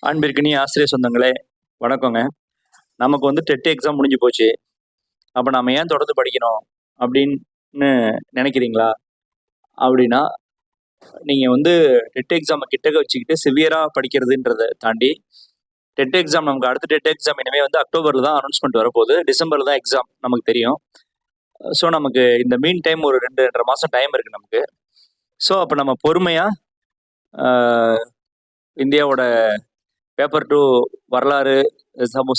அன்பிற்கினி ஆசிரியர் சொந்தங்களே, வணக்கங்க. நமக்கு வந்து டெட் எக்ஸாம் முடிஞ்சு போச்சு. அப்ப நம்ம ஏன் தொடர்ந்து படிக்கணும் அப்படின்னு நினைக்கிறீங்களா? அப்படின்னா, நீங்க வந்து டெட் எக்ஸாம கிட்டக்க வச்சுக்கிட்டு சிவியரா படிக்கிறதுன்றத தாண்டி, டெட் எக்ஸாம் நமக்கு அடுத்த டெட் எக்ஸாம் இனிமே வந்து அக்டோபர்ல தான் அனௌன்ஸ்மென்ட் வரப்போகுது. டிசம்பர்ல தான் எக்ஸாம் நமக்கு தெரியும். ஸோ நமக்கு இந்த மீன் டைம் ஒரு 2, 2.5 மாசம் டைம் இருக்கு நமக்கு. ஸோ அப்ப நம்ம பொறுமையா அ இந்தியாவோட பேப்பர் 2 வரலாறு,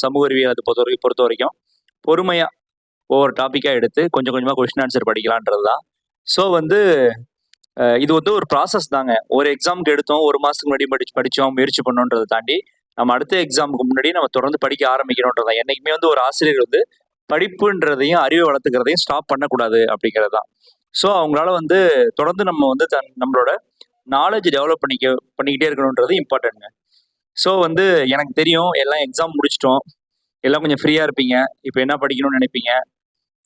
சமூக அறிவியல் அதை பொறுத்த வரைக்கும் பொறுமையா ஒவ்வொரு டாப்பிக்கா எடுத்து கொஞ்சம் கொஞ்சமா கொஸ்டின் ஆன்சர் படிக்கலான்றது தான். ஸோ வந்து இது வந்து ஒரு ப்ராசஸ் தாங்க. ஒரு எக்ஸாமுக்கு எடுத்தோம், ஒரு மாசத்துக்கு முன்னாடி படிச்சோம், முயற்சி பண்ணோன்றதை தாண்டி நம்ம அடுத்த எக்ஸாமுக்கு முன்னாடி நம்ம தொடர்ந்து படிக்க ஆரம்பிக்கணும்ன்றது தான். என்னைக்குமே வந்து ஒரு ஆசிரியர் வந்து படிப்புன்றதையும் அறிவை வளர்த்துக்கிறதையும் ஸ்டாப் பண்ணக்கூடாது அப்படிங்கிறது தான். ஸோ அவங்களால வந்து தொடர்ந்து நம்ம வந்து நம்மளோட நாலேஜ் டெவலப் பண்ணிக்கிட்டே இருக்கணுன்றது இம்பார்ட்டன்ட்ங்க. ஸோ வந்து எனக்கு தெரியும் எல்லாம் எக்ஸாம் முடிச்சிட்டோம், எல்லாம் கொஞ்சம் ஃப்ரீயா இருப்பீங்க, இப்போ என்ன படிக்கணும்னு நினைப்பீங்க.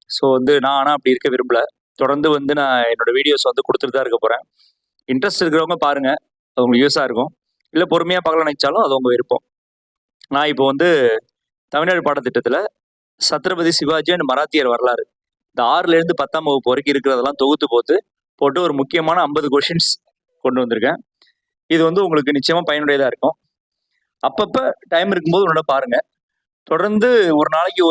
ஸோ வந்து நான் ஆனால் அப்படி இருக்க விரும்பல. தொடர்ந்து வந்து நான் என்னோட வீடியோஸ் வந்து கொடுத்துட்டு தான் இருக்க போகிறேன். இன்ட்ரெஸ்ட் இருக்கிறவங்க பாருங்க, அது உங்களுக்கு யூஸாக இருக்கும். இல்லை பொறுமையாக பார்க்கலாம் நினைச்சாலும் அது உங்க விருப்பம். நான் இப்போ வந்து தமிழ்நாடு பாடத்திட்டத்தில் சத்ரபதி சிவாஜி அண்ட் மராத்தியர் வரலாறு இந்த 6லேருந்து 10ஆம் வகுப்பு வரைக்கும் இருக்கிறதெல்லாம் தொகுத்து போட்டு ஒரு முக்கியமான 50 கொஷின்ஸ் கொண்டு வந்திருக்கேன். இது வந்து உங்களுக்கு நிச்சயமா பயனுடையதாக இருக்கும். அப்பப்போ டைம் இருக்கும்போது உன்னோட பாருங்க. தொடர்ந்து ஒரு நாளைக்கு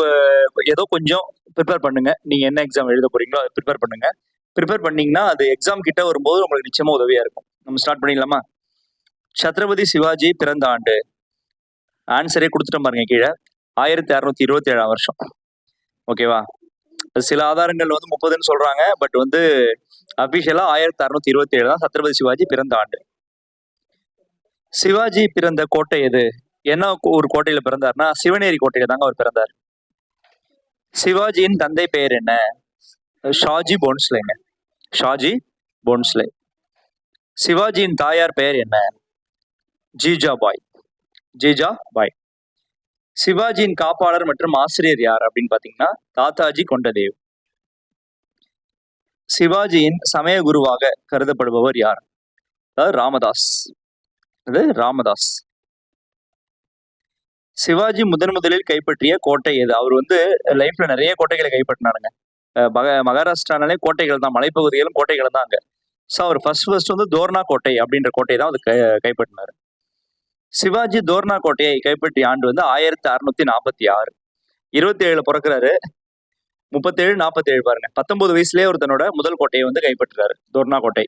ஏதோ கொஞ்சம் ப்ரிப்பேர் பண்ணுங்க. நீங்க என்ன எக்ஸாம் எழுத போறீங்களோ அதை ப்ரிப்பேர் பண்ணுங்க. ப்ரிப்பேர் பண்ணீங்கன்னா அது எக்ஸாம் கிட்ட வரும்போது உங்களுக்கு நிச்சயமா உதவியா இருக்கும். நம்ம ஸ்டார்ட் பண்ணிடலாமா? சத்ரபதி சிவாஜி பிறந்த ஆண்டு ஆன்சரே கொடுத்துட்டோம் பாருங்க கீழே. 1627ஆம் வருஷம். ஓகேவா? சில ஆதாரங்கள் வந்து 30ன்னு சொல்றாங்க. பட் வந்து அபிஷியலா 1627 தான் சத்ரபதி சிவாஜி பிறந்த ஆண்டு. சிவாஜி பிறந்த கோட்டை எது? என்ன ஒரு கோட்டையில பிறந்தார்னா சிவனேரி கோட்டையில தாங்க அவர் பிறந்தார். சிவாஜியின் தந்தை பெயர் என்ன? ஷாஜி போன்ஸ்லேங்க. ஷாஜி போன்ஸ்லே. சிவாஜியின் தாயார் பெயர் என்ன? ஜீஜாபாய். ஜீஜாபாய். சிவாஜியின் காப்பாளர் மற்றும் ஆசிரியர் யார் அப்படின்னு பாத்தீங்கன்னா தாத்தாஜி கொண்டதேவ். சிவாஜியின் சமய குருவாக கருதப்படுபவர் யார்? ராமதாஸ். அது ராமதாஸ். சிவாஜி முதலில் கைப்பற்றிய கோட்டை எது? அவர் வந்து லைஃப்ல நிறைய கோட்டைகளை கைப்பற்றினாருங்க. மகாராஷ்டிரானாலே கோட்டைகள் தான், மலைப்பகுதிகளும் கோட்டைகள் தான் அங்க. ஸோ அவர் ஃபர்ஸ்ட் வந்து தோர்னா கோட்டை அப்படின்ற கோட்டையை தான் அவர் கைப்பற்றினார். சிவாஜி தோர்னா கோட்டையை கைப்பற்றிய ஆண்டு வந்து 1646. 27 பிறக்கிறாரு, 37, 47 பாருங்க. 19 வயசுலேயே ஒரு தன்னோட முதல் கோட்டையை வந்து கைப்பற்றுறாரு, தோர்னா கோட்டை.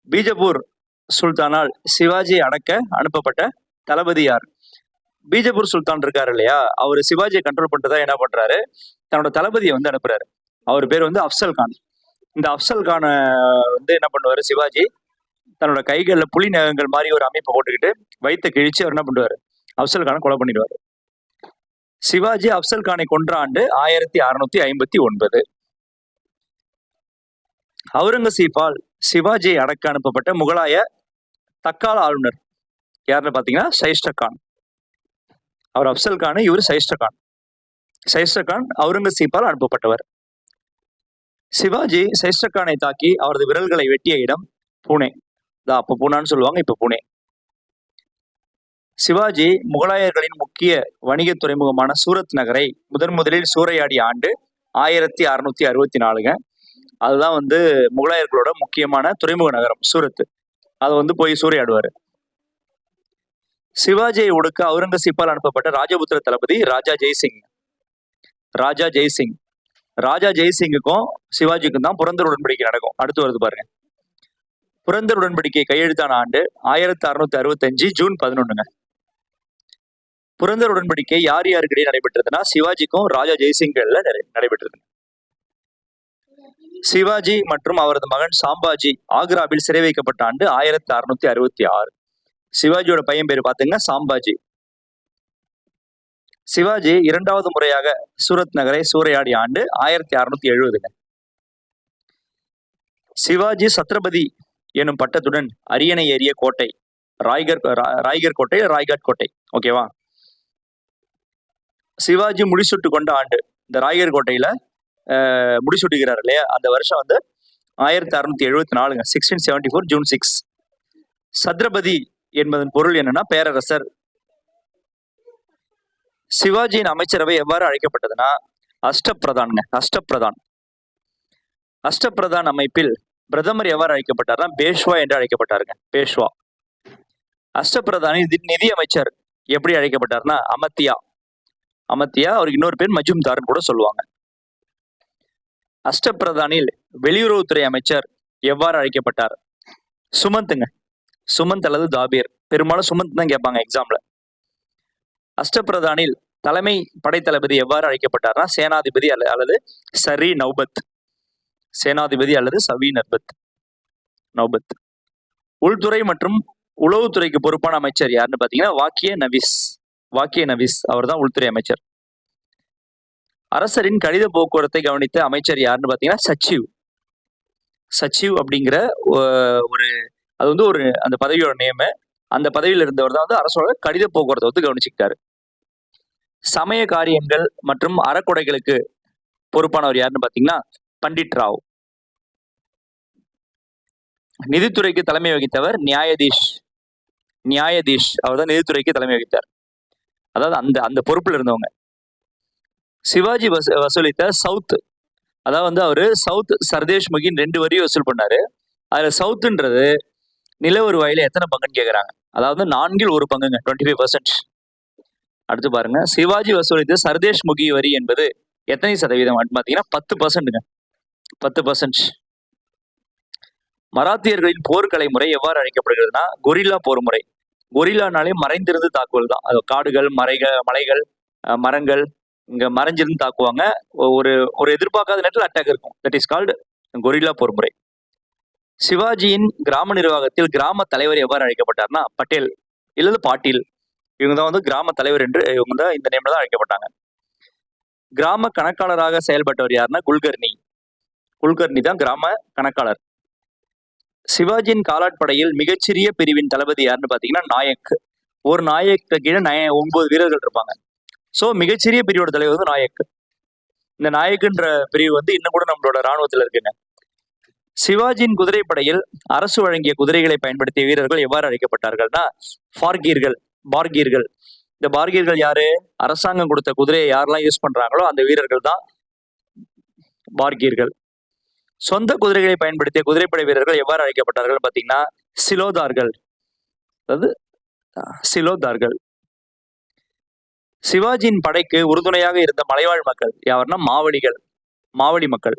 பீஜப்பூர் சுல்தானால் சிவாஜி அடக்க அனுப்பப்பட்ட தளபதி யார்? பீஜப்பூர் சுல்தான் இருக்காரு இல்லையா, அவர் சிவாஜியை கண்ட்ரோல் பண்ணிட்டு என்ன பண்றாரு, தன்னோட தளபதியை வந்து அனுப்புறாரு. அவர் பேர் வந்து அப்சல் கான். இந்த அப்சல் கானை வந்து என்ன பண்ணுவாரு சிவாஜி, தன்னோட கைகளில் புலி நகங்கள் மாதிரி ஒரு அமைப்பை போட்டுக்கிட்டு வயிற்ற கிழிச்சு அவர் என்ன பண்ணுவாரு, அப்சல் கானை கொலை பண்ணிடுவாரு. சிவாஜி அப்சல் கானை கொன்ற ஆண்டு 1659. அவுரங்கசீப்பால் சிவாஜியை அடக்க அனுப்பப்பட்ட முகலாய தக்கால ஆளுநர் யாருன்னு பாத்தீங்கன்னா ஷைஸ்டர் கான். அவர் அப்சல் கான், இவர் ஷைஸ்டர் கான். ஷைஸ்டர் கான் அவுரங்கசீப்பால் அனுப்பப்பட்டவர். சிவாஜி ஷைஸ்டர் கானை தாக்கி அவரது விரல்களை வெட்டிய இடம் புனே. அப்ப பூனான்னு சொல்லுவாங்க, இப்ப புனே. சிவாஜி முகலாயர்களின் முக்கிய வணிக துறைமுகமான சூரத் நகரை முதலில் சூறையாடிய ஆண்டு 1664. அதுதான் வந்து முகலாயர்களோட முக்கியமான துறைமுக நகரம் சூரத். அதை வந்து போய் சூறையாடுவாரு. சிவாஜியை ஒடுக்க அவுரங்கசீப்பால் அனுப்பப்பட்ட ராஜபுத்திர தளபதி ராஜா ஜெய்சிங். ராஜா ஜெய்சிங். ராஜா ஜெய்சிங்குக்கும் சிவாஜிக்கும் தான் புரந்தர் உடன்படிக்கை நடக்கும். அடுத்து வருது பாருங்க. புரந்தர் உடன்படிக்கை கையெழுத்தான ஆண்டு 1665 ஜூன் 11. புரந்தர் உடன்படிக்கை யார் யாருக்கிடையே நடைபெற்றதுன்னா சிவாஜிக்கும் ராஜா ஜெய்சிங்கல்ல நடைபெற்றது. சிவாஜி மற்றும் அவரது மகன் சாம்பாஜி ஆக்ராவில் சிறை வைக்கப்பட்ட ஆண்டு 1666. சிவாஜியோட பையன் பேரு பாத்தீங்கன்னா சாம்பாஜி. சிவாஜி 2வது முறையாக சூரத் நகரை சூறையாடிய ஆண்டு 1670. சிவாஜி சத்ரபதி எனும் பட்டத்துடன் அரியணை ஏறிய கோட்டை ராய்கர் கோட்டை, ராய்காட் கோட்டை. ஓகேவா? சிவாஜி முடிசூட்டு கொண்ட ஆண்டு, இந்த ராய்கர் கோட்டையில முடிசூட்டுகிறார் இல்லையா, அந்த வருஷம் வந்து 1674. 1674 ஜூன் 6. சத்ரபதி என்பதன் பொருள் என்னன்னா பேரரசர். சிவாஜியின் அமைச்சரவை எவ்வாறு அழைக்கப்பட்டதுன்னா அஷ்டபிரதான்ங்க. அஷ்டபிரதான். அஷ்டபிரதான் அமைப்பில் பிரதமர் எவ்வாறு அழைக்கப்பட்டார்னா பேஷ்வா என்று அழைக்கப்பட்டாருங்க. பேஷ்வா. அஷ்டபிரதானின் நிதி அமைச்சர் எப்படி அழைக்கப்பட்டார்னா அமத்தியா. அமத்தியா. அவருக்கு இன்னொரு பேர் மஜும்தார்னு கூட சொல்லுவாங்க. அஷ்டபிரதானில் வெளியுறவுத்துறை அமைச்சர் எவ்வாறு அழைக்கப்பட்டார்? சுமந்த்ங்க. சுமந்த் அல்லது தாபீர். பெரும்பாலும் சுமந்த் தான் கேட்பாங்க எக்ஸாம்ல. அஷ்டபிரதானில் தலைமை படைத்தளபதி எவ்வாறு அழைக்கப்பட்டார்னா சேனாதிபதி அல்லது சரி நௌபத். சேனாதிபதி அல்லது சவி நௌபத். உள்துறை மற்றும் உளவுத்துறைக்கு பொறுப்பான அமைச்சர் யாருன்னு பாத்தீங்கன்னா வாக்கிய நவிஸ். அவர் தான் உள்துறை அமைச்சர். அரசரின் கடித போக்குவரத்தை கவனித்த அமைச்சர் யாருன்னு பாத்தீங்கன்னா சச்சிவ் அப்படிங்கிற அது வந்து ஒரு அந்த பதவியோட நேமு. அந்த பதவியில் இருந்தவர் தான் வந்து அரசோட கடித போக்குவரத்தை வந்து கவனிச்சுக்கிட்டாரு. சமய காரியங்கள் மற்றும் அறக்கொடைகளுக்கு பொறுப்பானவர் யாருன்னு பாத்தீங்கன்னா பண்டிட் ராவ். நிதித்துறைக்கு தலைமை வகித்தவர் நியாயதீஷ். அவர் தான் நிதித்துறைக்கு தலைமை வகித்தார். அதாவது அந்த அந்த பொறுப்புல இருந்தவங்க. சிவாஜி வசூலித்த சவுத், அதாவது வந்து அவரு சவுத் சர்தேஷ் முகின் 2 வரி வசூல் பண்ணாரு. அதுல சவுத்துன்றது நில வருவாயில எத்தனை பங்குன்னு கேக்குறாங்க. அதாவது 4/1 பங்குங்க. 25%. அடுத்து பாருங்க, சிவாஜி வசூலித்த சர்தேஷ் முகி வரி என்பது எத்தனை சதவீதம் பாத்தீங்கன்னா 10%ங்க. 10%. மராத்தியர்களின் போர்க்கலை முறை எவ்வாறு அழைக்கப்படுகிறதுனா கொரில்லா போர் முறை. கொரில்லானாலே மறைந்திருந்து தாக்குதல் தான். அது காடுகள், மலைகள், மரங்கள் இங்க மறைஞ்சிருந்து தாக்குவாங்க. ஒரு எதிர்பார்க்காத நேரத்தில் அட்டாக் இருக்கும். தட் இஸ் கால்டு கொரில்லா போர் முறை. சிவாஜியின் கிராம நிர்வாகத்தில் கிராம தலைவர் எவ்வாறு அழைக்கப்பட்டார்னா பட்டேல் இல்லது பாட்டீல். இவங்க தான் வந்து கிராம தலைவர் என்று இவங்க தான் இந்த நேம்ல தான் அழைக்கப்பட்டாங்க. கிராம கணக்காளராக செயல்பட்டவர் யாருன்னா குல்கர்னி தான் கிராம கணக்காளர். சிவாஜியின் காலாட்படையில் மிகச்சிறிய பிரிவின் தளபதி யாருன்னு பாத்தீங்கன்னா நாயக். ஒரு நாயக்கு கீழே 9 வீரர்கள் இருப்பாங்க. சோ மிகச்சிறிய பிரிவோட தலைவர் வந்து நாயக். இந்த நாயக்குன்ற பிரிவு வந்து இன்னும் கூட நம்மளோட ராணுவத்துல இருக்குங்க. சிவாஜியின் குதிரைப்படையில் அரசு வழங்கிய குதிரைகளை பயன்படுத்திய வீரர்கள் எவ்வாறு அழைக்கப்பட்டார்கள்னா பார்கீர்கள். இந்த பார்கீர்கள் யாரு? அரசாங்கம் கொடுத்த குதிரையை யாரெல்லாம் யூஸ் பண்றாங்களோ அந்த வீரர்கள் தான் பார்கீர்கள். சொந்த குதிரைகளை பயன்படுத்திய குதிரைப்படை வீரர்கள் எவ்வாறு அழைக்கப்பட்டார்கள் பாத்தீங்கன்னா சிலோதார்கள். சிவாஜியின் படைக்கு உறுதுணையாக இருந்த மலைவாழ் மக்கள் யாருன்னா மாவடி மக்கள்.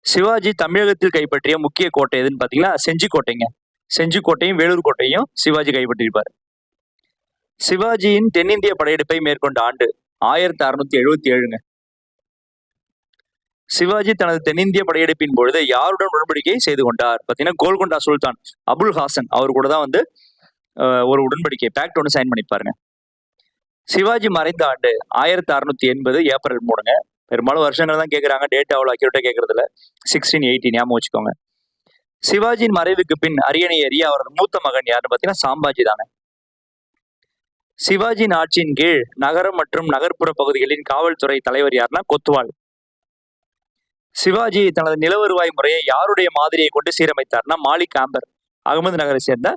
சிவாஜி தமிழகத்தில் கைப்பற்றிய முக்கிய கோட்டை எதுன்னு பாத்தீங்கன்னா செஞ்சிக்கோட்டைங்க. செஞ்சிக்கோட்டையும் வேலூர் கோட்டையும் சிவாஜி கைப்பற்றியிருப்பார். சிவாஜியின் தென்னிந்திய படையெடுப்பை மேற்கொண்ட ஆண்டு 1677ங்க. சிவாஜி தனது தென்னிந்திய படையெடுப்பின் பொழுது யாருடன் உடன்படிக்கை செய்து கொண்டார் பாத்தீங்கன்னா கோல்கொண்டா சுல்தான் அபுல் ஹாசன் அவர் கூட தான் வந்து ஒரு உடன்படிக்கை பேக்ட் ஒன்று சைன் பண்ணிப்பாருங்க. சிவாஜி மறைந்த ஆண்டு 1680 ஏப்ரல் 3ங்க. பெரும்பாலும் வருஷங்கள் தான் கேட்கறாங்க, டேட் அவ்வளோ அக்யூரேட்டா கேட்கறதுல 1680 ஞாபகம் வச்சுக்கோங்க. சிவாஜியின் மறைவுக்கு பின் அரியணை ஏறிய அவரது மூத்த மகன் யாருன்னு பாத்தீங்கன்னா சாம்பாஜி தாங்க. சிவாஜியின் ஆட்சியின் கீழ் நகரம் மற்றும் நகர்ப்புற பகுதிகளின் காவல்துறை தலைவர் யாருன்னா கொத்வால். சிவாஜி தனது நில வருவாய் முறையை யாருடைய மாதிரியை கொண்டு சீரமைத்தார்னா மாலிக் ஆம்பர், அகமது நகரை சேர்ந்த